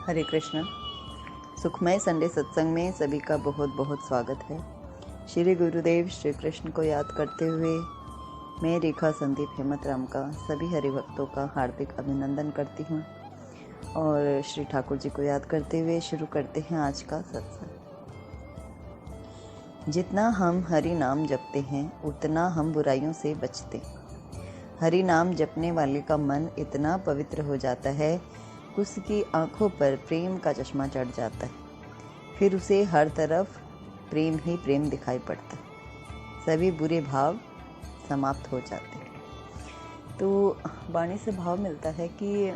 हरे कृष्ण। सुखमय संडे सत्संग में सभी का बहुत बहुत स्वागत है। श्री गुरुदेव श्री कृष्ण को याद करते हुए मैं रेखा संदीप हेमत राम का सभी हरि भक्तों का हार्दिक अभिनंदन करती हूँ और श्री ठाकुर जी को याद करते हुए शुरू करते हैं आज का सत्संग। जितना हम हरि नाम जपते हैं उतना हम बुराइयों से बचते। हरि नाम जपने वाले का मन इतना पवित्र हो जाता है, उसकी आंखों पर प्रेम का चश्मा चढ़ जाता है, फिर उसे हर तरफ प्रेम ही प्रेम दिखाई पड़ता है, सभी बुरे भाव समाप्त हो जाते हैं। तो वाणी से भाव मिलता है कि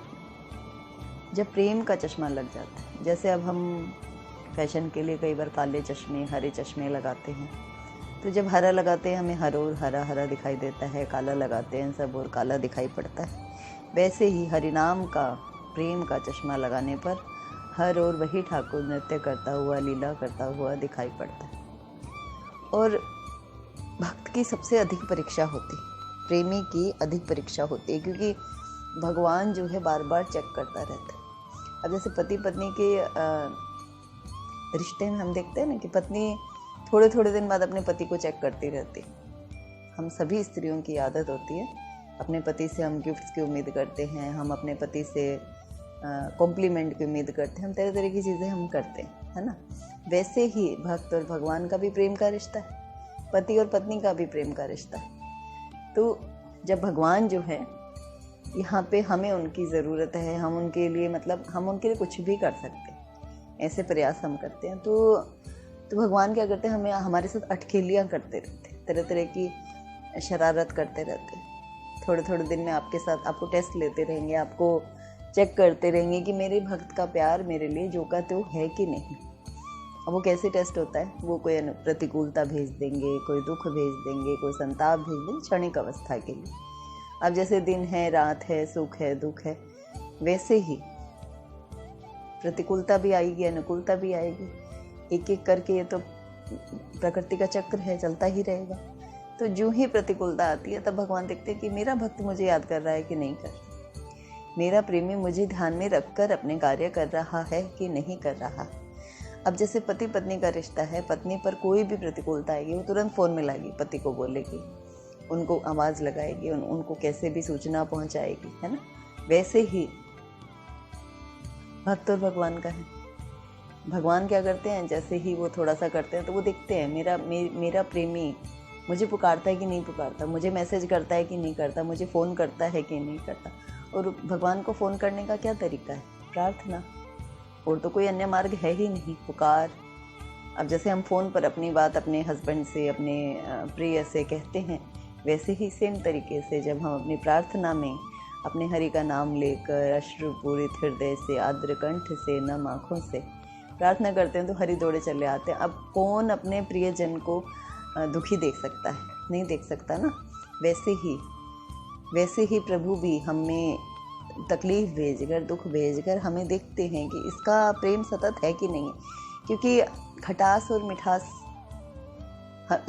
जब प्रेम का चश्मा लग जाता है, जैसे अब हम फैशन के लिए कई बार काले चश्मे हरे चश्मे लगाते हैं, तो जब हरा लगाते हैं हमें हर और हरा हरा दिखाई देता है, काला लगाते हैं सब और काला दिखाई पड़ता है। वैसे ही हरिनाम का प्रेम का चश्मा लगाने पर हर और वही ठाकुर नृत्य करता हुआ लीला करता हुआ दिखाई पड़ता है। और भक्त की सबसे अधिक परीक्षा होती है, प्रेमी की अधिक परीक्षा होती है, क्योंकि भगवान जो है बार बार चेक करता रहता है। अब जैसे पति पत्नी के रिश्ते में हम देखते हैं ना कि पत्नी थोड़े थोड़े दिन बाद अपने पति को चेक करती रहती है। हम सभी स्त्रियों की आदत होती है, अपने पति से हम गिफ्ट्स की उम्मीद करते हैं, हम अपने पति से कॉम्प्लीमेंट की उम्मीद करते हैं, हम तरह तरह की चीज़ें हम करते हैं, है ना। वैसे ही भक्त और भगवान का भी प्रेम का रिश्ता है, पति और पत्नी का भी प्रेम का रिश्ता है। तो जब भगवान जो है यहाँ पे हमें उनकी ज़रूरत है, हम उनके लिए हम उनके लिए कुछ भी कर सकते हैं, ऐसे प्रयास हम करते हैं। तो भगवान क्या करते हैं, हमें हमारे साथ अटखेलियाँ करते रहते हैं, तरह तरह की शरारत करते रहते हैं। थोड़े थोड़े दिन में आपके साथ आपको टेस्ट लेते रहेंगे, आपको चेक करते रहेंगे कि मेरे भक्त का प्यार मेरे लिए जो का त्यों है कि नहीं। अब वो कैसे टेस्ट होता है, वो कोई प्रतिकूलता भेज देंगे, कोई दुख भेज देंगे, कोई संताप भेज देंगे क्षणिक अवस्था के लिए। अब जैसे दिन है रात है, सुख है दुख है, वैसे ही प्रतिकूलता भी आएगी अनुकूलता भी आएगी, एक एक करके। ये तो प्रकृति का चक्र है, चलता ही रहेगा। तो जो ही प्रतिकूलता आती है तब भगवान देखते हैं कि मेरा भक्त मुझे याद कर रहा है कि नहीं कर रहा, मेरा प्रेमी मुझे ध्यान में रखकर अपने कार्य कर रहा है कि नहीं कर रहा। अब जैसे पति पत्नी का रिश्ता है, पत्नी पर कोई भी प्रतिकूलता आएगी वो तुरंत फ़ोन मिलाएगी, पति को बोलेगी, उनको आवाज़ लगाएगी, उनको कैसे भी सूचना पहुंचाएगी, है ना। वैसे ही भक्त और भगवान का है। भगवान क्या करते हैं, जैसे ही वो थोड़ा सा करते हैं तो वो देखते हैं मेरा प्रेमी मुझे पुकारता है कि नहीं पुकारता, मुझे मैसेज करता है कि नहीं करता, मुझे फ़ोन करता है कि नहीं करता। और भगवान को फ़ोन करने का क्या तरीका है, प्रार्थना, और तो कोई अन्य मार्ग है ही नहीं, पुकार। अब जैसे हम फ़ोन पर अपनी बात अपने हस्बैंड से, अपने प्रिय से कहते हैं, वैसे ही सेम तरीके से जब हम अपनी प्रार्थना में अपने हरि का नाम लेकर अश्रुपूरित हृदय से, आर्द्र कंठ से, नम आँखों से प्रार्थना करते हैं तो हरि दौड़े चले आते हैं। अब कौन अपने प्रियजन को दुखी देख सकता है, नहीं देख सकता ना। वैसे ही प्रभु भी हमें तकलीफ़ भेजकर, दुख भेजकर हमें देखते हैं कि इसका प्रेम सतत है कि नहीं। क्योंकि खटास और मिठास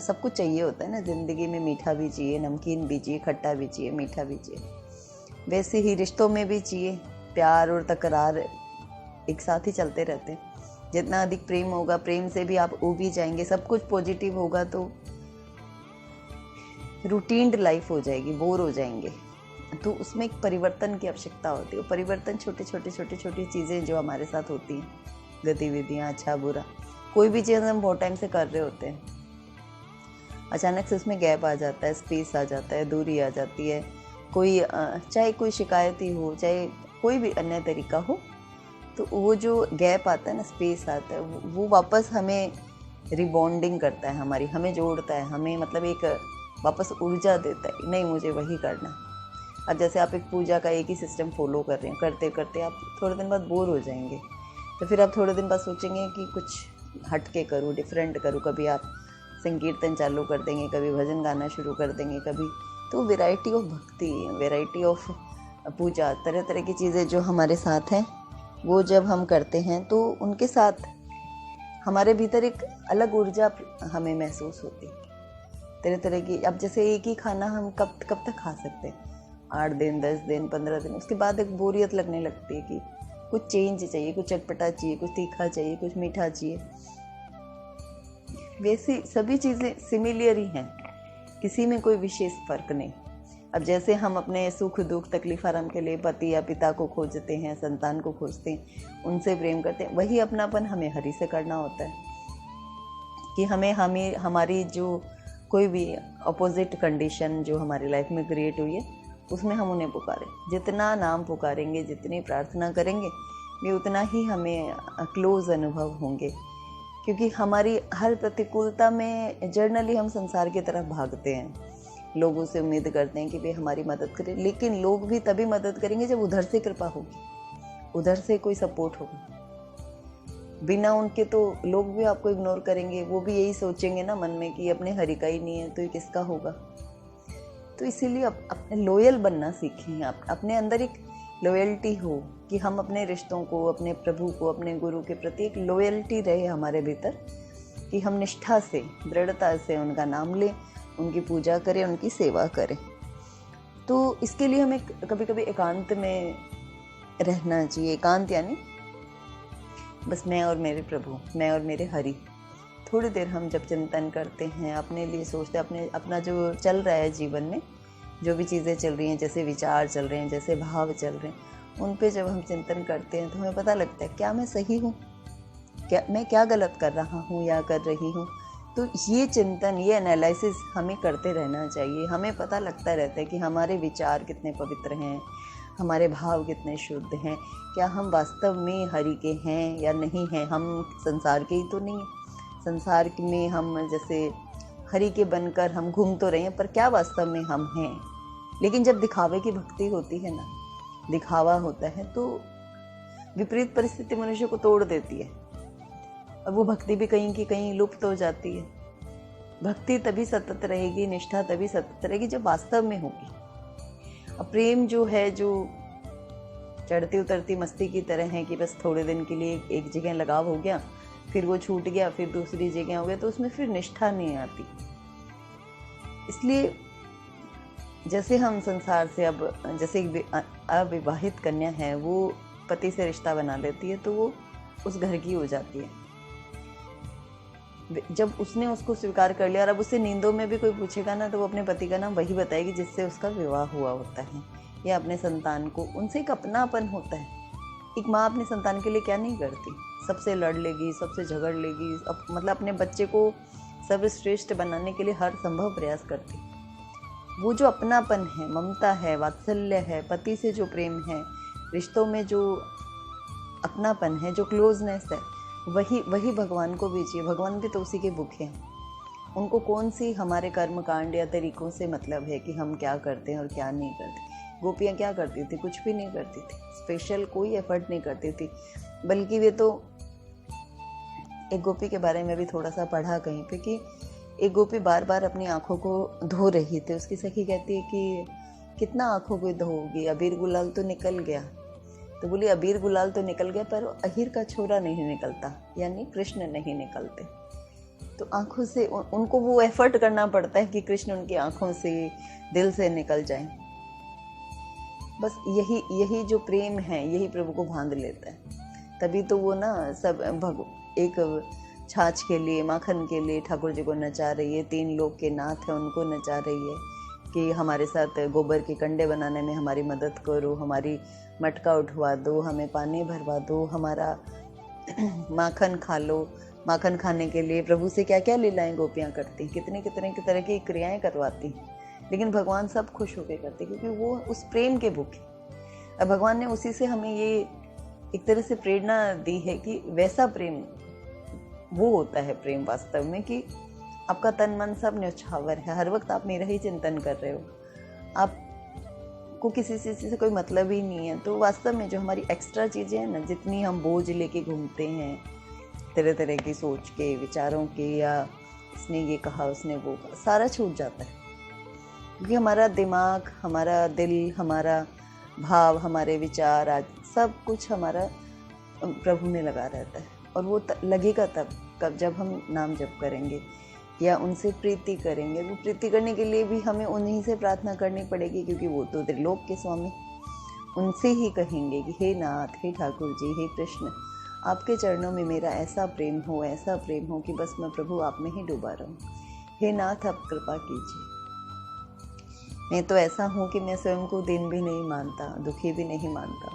सब कुछ चाहिए होता है ना ज़िंदगी में, मीठा भी चाहिए, नमकीन भी चाहिए, खट्टा भी चाहिए, मीठा भी चाहिए। वैसे ही रिश्तों में भी चाहिए, प्यार और तकरार एक साथ ही चलते रहते हैं। जितना अधिक प्रेम होगा, प्रेम से भी आप उब ही जाएंगे, सब कुछ पॉजिटिव होगा तो रूटीन्ड लाइफ हो जाएगी, बोर हो जाएंगे। तो उसमें एक परिवर्तन की आवश्यकता होती है। परिवर्तन छोटी छोटी चीज़ें जो हमारे साथ होती हैं, गतिविधियाँ, अच्छा बुरा, कोई भी चीज़ हम बहुत टाइम से कर रहे होते हैं, अचानक से उसमें गैप आ जाता है, स्पेस आ जाता है, दूरी आ जाती है, कोई चाहे कोई शिकायत ही हो, चाहे कोई भी अन्य तरीका हो, तो वो जो गैप आता है ना, स्पेस आता है, वो वापस हमें रिबॉन्डिंग करता है, हमें जोड़ता है, हमें एक वापस ऊर्जा देता है, नहीं मुझे वही करना है। अब जैसे आप एक पूजा का एक ही सिस्टम फॉलो कर रहे हैं, करते करते आप थोड़े दिन बाद बोर हो जाएंगे, तो फिर आप थोड़े दिन बाद सोचेंगे कि कुछ हट के करूँ, डिफरेंट करूँ। कभी आप संकीर्तन चालू कर देंगे, कभी भजन गाना शुरू कर देंगे, कभी तो वैरायटी ऑफ भक्ति, वैरायटी ऑफ पूजा, तरह तरह की चीज़ें जो हमारे साथ हैं, वो जब हम करते हैं तो उनके साथ हमारे भीतर एक अलग ऊर्जा हमें महसूस होती है, तरह तरह की। अब जैसे एक ही खाना हम कब तक खा सकते हैं, 8 दिन, 10 दिन, 15 दिन, उसके बाद एक बोरियत लगने लगती है कि कुछ चेंज चाहिए, कुछ चटपटा चाहिए, कुछ तीखा चाहिए, कुछ मीठा चाहिए। वैसी सभी चीज़ें सिमिलर ही हैं, किसी में कोई विशेष फर्क नहीं। अब जैसे हम अपने सुख दुख तकलीफ आराम के लिए पति या पिता को खोजते हैं, संतान को खोजते हैं, उनसे प्रेम करते हैं, वही अपनापन हमें हरि से करना होता है कि हमें हमारी जो कोई भी अपोजिट कंडीशन जो हमारी लाइफ में क्रिएट हुई है उसमें हम उन्हें पुकारें। जितना नाम पुकारेंगे, जितनी प्रार्थना करेंगे, वे उतना ही हमें क्लोज अनुभव होंगे। क्योंकि हमारी हर प्रतिकूलता में जर्नली हम संसार की तरफ भागते हैं, लोगों से उम्मीद करते हैं कि वे हमारी मदद करें, लेकिन लोग भी तभी मदद करेंगे जब उधर से कृपा होगी, उधर से कोई सपोर्ट होगा। बिना उनके तो लोग भी आपको इग्नोर करेंगे, वो भी यही सोचेंगे ना मन में कि अपने हरि का ही नहीं है तो ये किसका होगा। तो इसीलिए अपने लॉयल बनना सीखें, अपने अंदर एक लॉयल्टी हो कि हम अपने रिश्तों को, अपने प्रभु को, अपने गुरु के प्रति एक लॉयल्टी रहे हमारे भीतर, कि हम निष्ठा से, दृढ़ता से उनका नाम लें, उनकी पूजा करें, उनकी सेवा करें। तो इसके लिए हमें कभी कभी एकांत में रहना चाहिए। एकांत यानी बस मैं और मेरे प्रभु, मैं और मेरे हरि। थोड़ी देर हम जब चिंतन करते हैं, अपने लिए सोचते हैं, अपना जो चल रहा है जीवन में, जो भी चीज़ें चल रही हैं, जैसे विचार चल रहे हैं, जैसे भाव चल रहे हैं, उन पे जब हम चिंतन करते हैं तो हमें पता लगता है क्या मैं सही हूँ, मैं क्या गलत कर रहा हूँ या कर रही हूँ। तो ये चिंतन, ये एनालिसिस हमें करते रहना चाहिए। हमें पता लगता रहता है कि हमारे विचार कितने पवित्र हैं, हमारे भाव कितने शुद्ध हैं, क्या हम वास्तव में हरि के हैं या नहीं हैं। हम संसार के ही तो नहीं हैं, संसार में हम जैसे हरि के बनकर हम घूम तो रहे हैं, पर क्या वास्तव में हम हैं। लेकिन जब दिखावे की भक्ति होती है ना, दिखावा होता है, तो विपरीत परिस्थिति मनुष्य को तोड़ देती है और वो भक्ति भी कहीं की कहीं लुप्त हो जाती है। भक्ति तभी सतत रहेगी, निष्ठा तभी सतत रहेगी जब वास्तव में होगी। अब प्रेम जो है, जो चढ़ती उतरती मस्ती की तरह है कि बस थोड़े दिन के लिए एक जगह लगाव हो गया, फिर वो छूट गया, फिर दूसरी जगह हो गया, तो उसमें फिर निष्ठा नहीं आती। इसलिए जैसे हम संसार से, अब जैसे एक अविवाहित कन्या है, वो पति से रिश्ता बना लेती है तो वो उस घर की हो जाती है। जब उसने उसको स्वीकार कर लिया और अब उससे नींदों में भी कोई पूछेगा ना, तो वो अपने पति का नाम वही बताएगी जिससे उसका विवाह हुआ होता है, या अपने संतान को। उनसे एक अपनापन होता है। एक माँ अपने संतान के लिए क्या नहीं करती, सबसे लड़ लेगी, सबसे झगड़ लेगी, मतलब अपने बच्चे को सर्वश्रेष्ठ बनाने के लिए हर संभव प्रयास करती। वो जो अपनापन है, ममता है, वात्सल्य है, पति से जो प्रेम है, रिश्तों में जो अपनापन है, जो क्लोजनेस है, वही भगवान को भी चाहिए। भगवान भी तो उसी के भूखे हैं। उनको कौन सी हमारे कर्म कांड या तरीकों से मतलब है कि हम क्या करते हैं और क्या नहीं करते। गोपियाँ क्या करती थी? कुछ भी नहीं करती थी, स्पेशल कोई एफर्ट नहीं करती थी। बल्कि वे तो, एक गोपी के बारे में भी थोड़ा सा पढ़ा कहीं पे कि एक गोपी बार बार अपनी आंखों को धो रही थी। उसकी सखी कहती है कि कितना आंखों को धोगी, अबीर गुलाल तो निकल गया। तो बोली अबीर गुलाल तो निकल गया, पर अहीर का छोरा नहीं निकलता, यानी कृष्ण नहीं निकलते। तो आंखों से उनको वो एफर्ट करना पड़ता है कि कृष्ण उनकी आंखों से, दिल से निकल जाए। बस यही जो प्रेम है, यही प्रभु को बांध लेता है। तभी तो वो ना सब एक छाछ के लिए, माखन के लिए ठाकुर जी को नचा रही है। 3 लोग के नाथ है, उनको नचा रही है कि हमारे साथ गोबर के कंडे बनाने में हमारी मदद करो, हमारी मटका उठवा दो, हमें पानी भरवा दो, हमारा माखन खा लो। माखन खाने के लिए प्रभु से क्या क्या लीलाएं गोपियाँ करती, कितने कितने की तरह की क्रियाएं करवाती। लेकिन भगवान सब खुश होकर करते, क्योंकि वो उस प्रेम के भूखे। अब भगवान ने उसी से हमें ये एक तरह से प्रेरणा दी है कि वैसा प्रेम वो होता है प्रेम वास्तव में, कि आपका तन मन सब न्यौछावर है, हर वक्त आप मेरा ही चिंतन कर रहे हो, आपको किसी चीज़ से कोई मतलब ही नहीं है। तो वास्तव में जो हमारी एक्स्ट्रा चीज़ें हैं ना, जितनी हम बोझ लेके घूमते हैं तरह तरह की सोच के, विचारों के, या इसने ये कहा उसने वो कहा, सारा छूट जाता है। क्योंकि हमारा दिमाग, हमारा दिल, हमारा भाव, हमारे विचार, आज सब कुछ हमारा प्रभु में लगा रहता है। और वो लगेगा तब जब हम नाम जप करेंगे या उनसे प्रीति करेंगे। वो प्रीति करने के लिए भी हमें उन्हीं से प्रार्थना करनी पड़ेगी, क्योंकि वो तो त्रिलोक के स्वामी, उनसे ही कहेंगे कि हे नाथ, हे ठाकुर जी, हे कृष्ण, आपके चरणों में मेरा ऐसा प्रेम हो कि बस मैं प्रभु आप में ही डूबा रहूं। हे नाथ, आप कृपा कीजिए। मैं तो ऐसा हूँ कि मैं स्वयं को दिन भी नहीं मानता, दुखी भी नहीं मानता।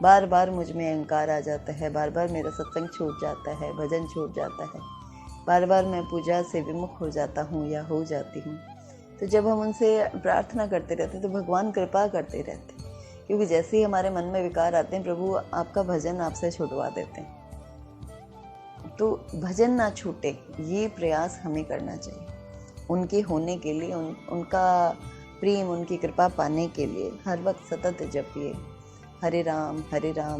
बार बार मुझ में अहंकार आ जाता है, बार बार मेरा सत्संग छूट जाता है, भजन छूट जाता है, बार बार मैं पूजा से विमुख हो जाता हूँ या हो जाती हूँ। तो जब हम उनसे प्रार्थना करते रहते तो भगवान कृपा करते रहते, क्योंकि जैसे ही हमारे मन में विकार आते हैं, प्रभु आपका भजन आपसे छुड़वा देते हैं। तो भजन ना छूटे, ये प्रयास हमें करना चाहिए उनके होने के लिए, उनका प्रेम, उनकी कृपा पाने के लिए हर वक्त सतत जपिए हरे राम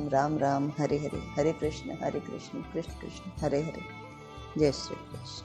राम राम हरे हरे, हरे कृष्ण कृष्ण कृष्ण हरे हरे। जय श्री कृष्ण।